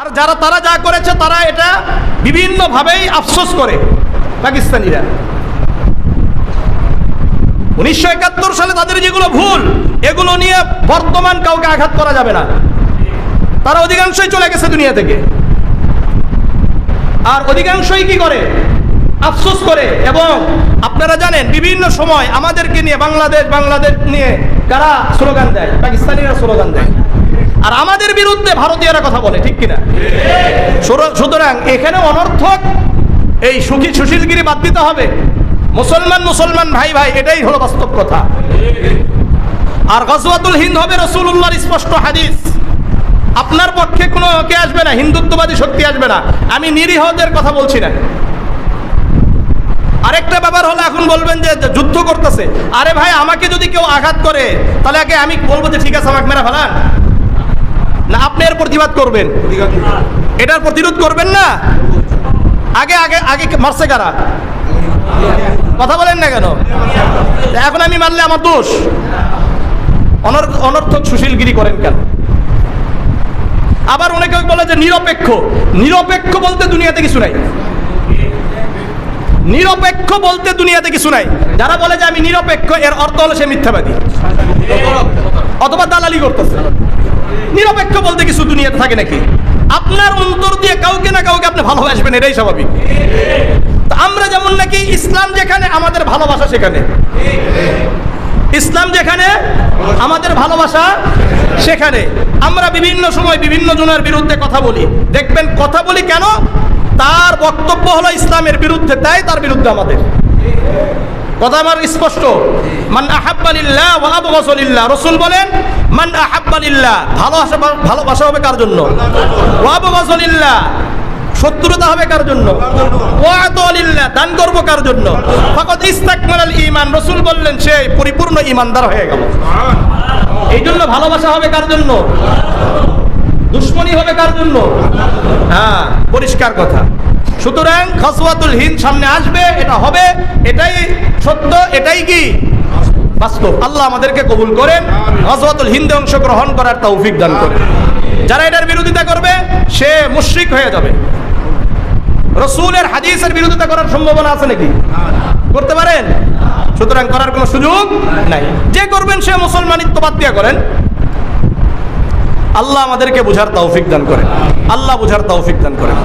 আর তারা যা করেছে তারা এটা বিভিন্নভাবেই আফসোস করে পাকিস্তানিরা। 1971 সালে তাদের যেগুলো ভুল, এগুলো নিয়ে বর্তমান কাউকে আঘাত করা যাবে না। তারা অধিকাংশই চলে গেছে দুনিয়া থেকে, আর অধিকাংশই কি করে, আফসোস করে। এবং আপনারা জানেন বিভিন্ন সময় আমাদেরকে নিয়ে বাংলাদেশ নিয়ে কারা স্লোগান দেয়, পাকিস্তানিরা স্লোগান দেয়, আর আমাদের বিরুদ্ধে ভারতীয়রা কথা বলে, ঠিক কিনা? সুতরাং এখানে অনর্থক এই সুশীলগিরি বাদ দিতে হবে। মুসলমান ভাই ভাই, এটাই হলো বাস্তব কথা। আর গজওয়াতুল হিন্দ হবে রাসূলুল্লাহর স্পষ্ট হাদিস। আপনার পক্ষে কোনো কে আসবে না, হিন্দুত্ববাদী শক্তি আসবে না। আমি নিরীহদের কথা বলছি না। আরেকটা ব্যাপার হলো, এখন বলবেন যে যুদ্ধ করতেছে। আরে ভাই, আমাকে যদি কেউ আঘাত করে তাহলে আগে আমি বলবো যে ঠিক আছে আমাকে মেরা ফেলান, না আপনি এর প্রতিবাদ করবেন, এটার প্রতিরোধ করবেন না? আগে আগে আগে মারছে কারা? কথা বলেন না কেন? এখন আমি মারলে আমার দোষ? অনর্থক সুশীলগিরি করেন কেন? আবার অনেকে বলে যে নিরপেক্ষ বলতে দুনিয়াতে কিছু নাই। নিরপেক্ষ বলতে দুনিয়াতে কিছু নাই। যারা বলে যে আমি নিরপেক্ষ, এর অর্থ হলো সে মিথ্যাবাদী অথবা দালালি করতেছে। নিরপেক্ষ বলতে কিছু দুনিয়াতে থাকে নাকি? আপনার অন্তর দিয়ে কাউকে না কাউকে আপনি ভালোবাসবেন, এটাই স্বাভাবিক। আমরা যেমন নাকি ইসলাম যেখানে আমাদের ভালোবাসা সেখানে, ইসলাম যেখানে আমাদের ভালোবাসা সেখানে। আমরা বিভিন্ন সময় বিভিন্ন জনের বিরুদ্ধে কথা বলি, দেখবেন কথা বলি কেন? তার বক্তব্য হলো ইসলামের বিরুদ্ধে, তাই তার বিরুদ্ধে আমাদের কথা। আমার স্পষ্ট, মান আহাব্বা লিল্লাহ ওয়া আবগাযা লিল্লাহ। রাসূল বলেন মান আহাব্বা লিল্লাহ, ভালোবাসা হবে কার জন্য? ওয়া আবগাযা লিল্লাহ, শত্রুতা হবে কার জন্য? ওয়া আতা লিল্লাহ, দান করব কার জন্য? ফাকাদ ইস্তাকমালাল ঈমান, রাসূল বললেন সে পরিপূর্ণ ঈমানদার হয়ে গেল। এই জন্য ভালোবাসা হবে কার জন্য? দুশমনী হবে কার জন্য? হ্যাঁ, পরিষ্কার কথা। সুতরাং গজওয়াতুল হিন্দ সামনে আসবে, এটা হবে, এটাই সত্য, এটাই কি বাস্তব। আল্লাহ আমাদেরকে কবুল করেন, গজওয়াতুল হিন্দে অংশগ্রহণ করার তৌফিক দান করেন। যারা এটার বিরোধিতা করবে সে মুশরিক হয়ে যাবে। রাসূলের হাদিসের বিরোধিতা করার সম্ভাবনা আছে নাকি? করতে পারেন? সুতরাং করার কোনো সুযোগ নাই। যে করবেন সে মুসলমানিত্ব বাদ দিয়া করেন। আল্লাহ আমাদেরকে বুঝার তৌফিক দান করেন, আল্লাহ বুঝার তৌফিক দান করেন।